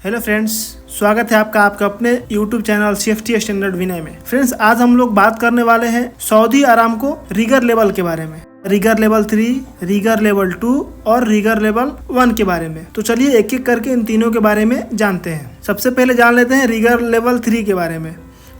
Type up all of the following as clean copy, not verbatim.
Hello friends, स्वागत है आपका अपने यूट्यूब चैनल सेफ्टी स्टैंडर्ड विनय में। फ्रेंड्स, आज हम लोग बात करने वाले हैं सऊदी अरामको रिगर लेवल के बारे में। रिगर लेवल 3, रिगर लेवल 2 और रिगर लेवल 1 के बारे में। तो चलिए एक एक करके इन तीनों के बारे में जानते हैं। सबसे पहले जान लेते हैं रिगर लेवल 3 के बारे में।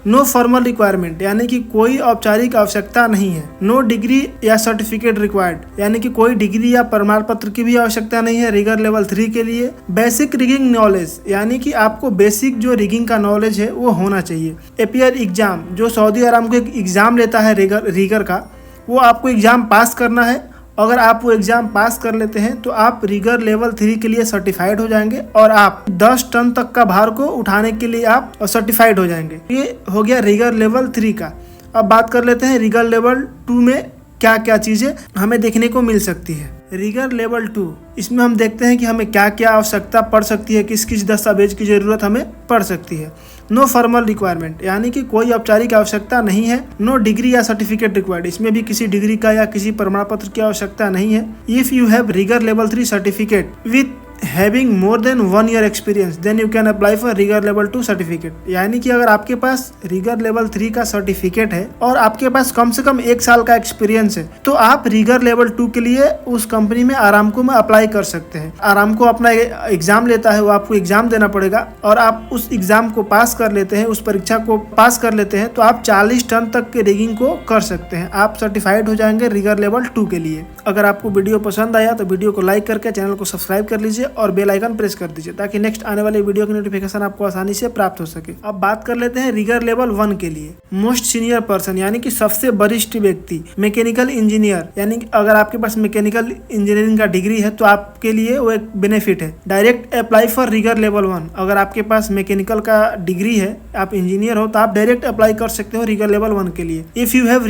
नो फॉर्मल रिक्वायरमेंट, यानी कि कोई औपचारिक आवश्यकता नहीं है। नो डिग्री या सर्टिफिकेट रिक्वायर्ड, यानी कि कोई डिग्री या प्रमाण पत्र की भी आवश्यकता नहीं है रिगर लेवल 3 के लिए। बेसिक रिगिंग नॉलेज, यानी कि आपको बेसिक जो रिगिंग का नॉलेज है वो होना चाहिए। एपीआर एग्जाम, जो सऊदी अरामको एक एग्जाम लेता है रिगर का, वो आपको एग्जाम पास करना है। अगर आप वो एग्जाम पास कर लेते हैं तो आप रिगर लेवल 3 के लिए सर्टिफाइड हो जाएंगे और आप 10 टन तक का भार को उठाने के लिए आप सर्टिफाइड हो जाएंगे। ये हो गया रिगर लेवल 3 का। अब बात कर लेते हैं रिगर लेवल 2 में क्या क्या चीज़ें हमें देखने को मिल सकती है। रिगर लेवल 2, इसमें हम देखते हैं कि हमें क्या क्या आवश्यकता पड़ सकती है, किस किस दस्तावेज की ज़रूरत हमें पड़ सकती है। नो फॉर्मल रिक्वायरमेंट, यानी कि कोई औपचारिक आवश्यकता नहीं है। नो डिग्री या सर्टिफिकेट रिक्वायर्ड, इसमें भी किसी डिग्री का या किसी प्रमाण पत्र की आवश्यकता नहीं है। If you have rigger level 3 certificate with having more than 1 year experience then you can apply for rigger level 2 certificate, यानी कि अगर आपके पास रिगर लेवल 3 का सर्टिफिकेट है और आपके पास कम से कम 1 साल का एक्सपीरियंस है तो आप रिगर लेवल 2 के लिए उस कंपनी में आरामको में अप्लाई कर सकते हैं। आरामको अपना एग्जाम लेता है, वो आपको एग्जाम देना पड़ेगा और आप उस एग्जाम को पास कर लेते हैं, उस परीक्षा को पास कर लेते हैं तो आप 40 टन तक के रिगिंग को कर सकते हैं। आप सर्टिफाइड हो जाएंगे रिगर लेवल 2 के लिए। अगर आपको वीडियो पसंद आया तो वीडियो को लाइक करके चैनल को सब्सक्राइब कर लीजिए और बेल आइकन प्रेस कर दीजिए ताकि नेक्स्ट आने वाले वीडियो की नोटिफिकेशन आपको आसानी से प्राप्त हो सके। अब बात कर लेते हैं रिगर लेवल 1 के लिए। मोस्ट सीनियर पर्सन, यानी कि सबसे वरिष्ठ व्यक्ति। मैकेनिकल इंजीनियर, यानी कि अगर आपके पास मैकेनिकल इंजीनियरिंग का डिग्री है तो आपके लिए वो एक बेनिफिट है। Direct apply for rigger level 1, अगर आपके पास मैकेनिकल का डिग्री है, आप इंजीनियर हो तो आप डायरेक्ट अप्लाई कर सकते हो रिगर लेवल 1 के लिए। If you have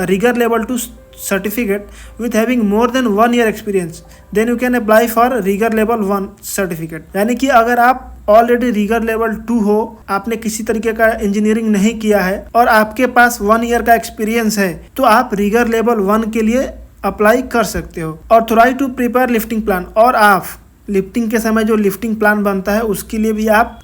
rigger level 2 certificate with having more than 1 year experience then you can apply for rigor level 1 certificate, यानी कि अगर आप ऑलरेडी रिगर लेवल 2 हो, आपने किसी तरीके का इंजीनियरिंग नहीं किया है और आपके पास 1 ईयर का एक्सपीरियंस है तो आप रिगर लेवल 1 के लिए अप्लाई कर सकते हो। Authorise to prepare lifting plan, और आप लिफ्टिंग के समय जो लिफ्टिंग प्लान बनता है उसके लिए भी आप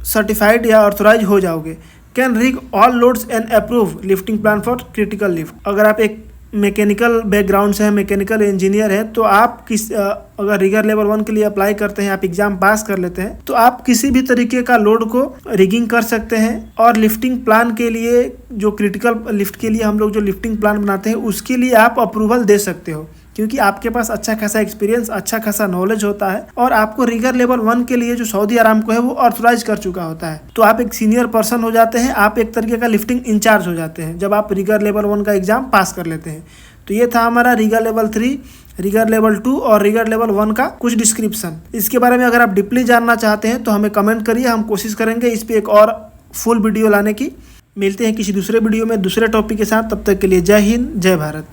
सर्टिफाइड या ऑथोराइज हो जाओगे। Can rig all loads and approve lifting plan for critical lift, अगर आप एक मैकेनिकल बैकग्राउंड से है, मैकेनिकल इंजीनियर है तो आप अगर रिगर लेवल 1 के लिए अप्लाई करते हैं, आप एग्जाम पास कर लेते हैं तो आप किसी भी तरीके का लोड को रिगिंग कर सकते हैं। और लिफ्टिंग प्लान के लिए, जो क्रिटिकल लिफ्ट के लिए हम लोग जो लिफ्टिंग प्लान बनाते हैं उसके लिए आप अप्रूवल दे सकते हो, क्योंकि आपके पास अच्छा खासा एक्सपीरियंस, अच्छा खासा नॉलेज होता है और आपको रिगर लेवल 1 के लिए जो सऊदी अरामको है वो ऑथराइज कर चुका होता है। तो आप एक सीनियर पर्सन हो जाते हैं, आप एक तरीके का लिफ्टिंग इंचार्ज हो जाते हैं जब आप रिगर लेवल 1 का एग्जाम पास कर लेते हैं। तो ये था हमारा रिगर लेवल 3, रिगर लेवल 2 और रिगर लेवल 1 का कुछ डिस्क्रिप्शन। इसके बारे में अगर आप डीपली जानना चाहते हैं तो हमें कमेंट करिए, हम कोशिश करेंगे इस पर एक और फुल वीडियो लाने की। मिलते हैं किसी दूसरे वीडियो में दूसरे टॉपिक के साथ, तब तक के लिए जय हिंद, जय भारत।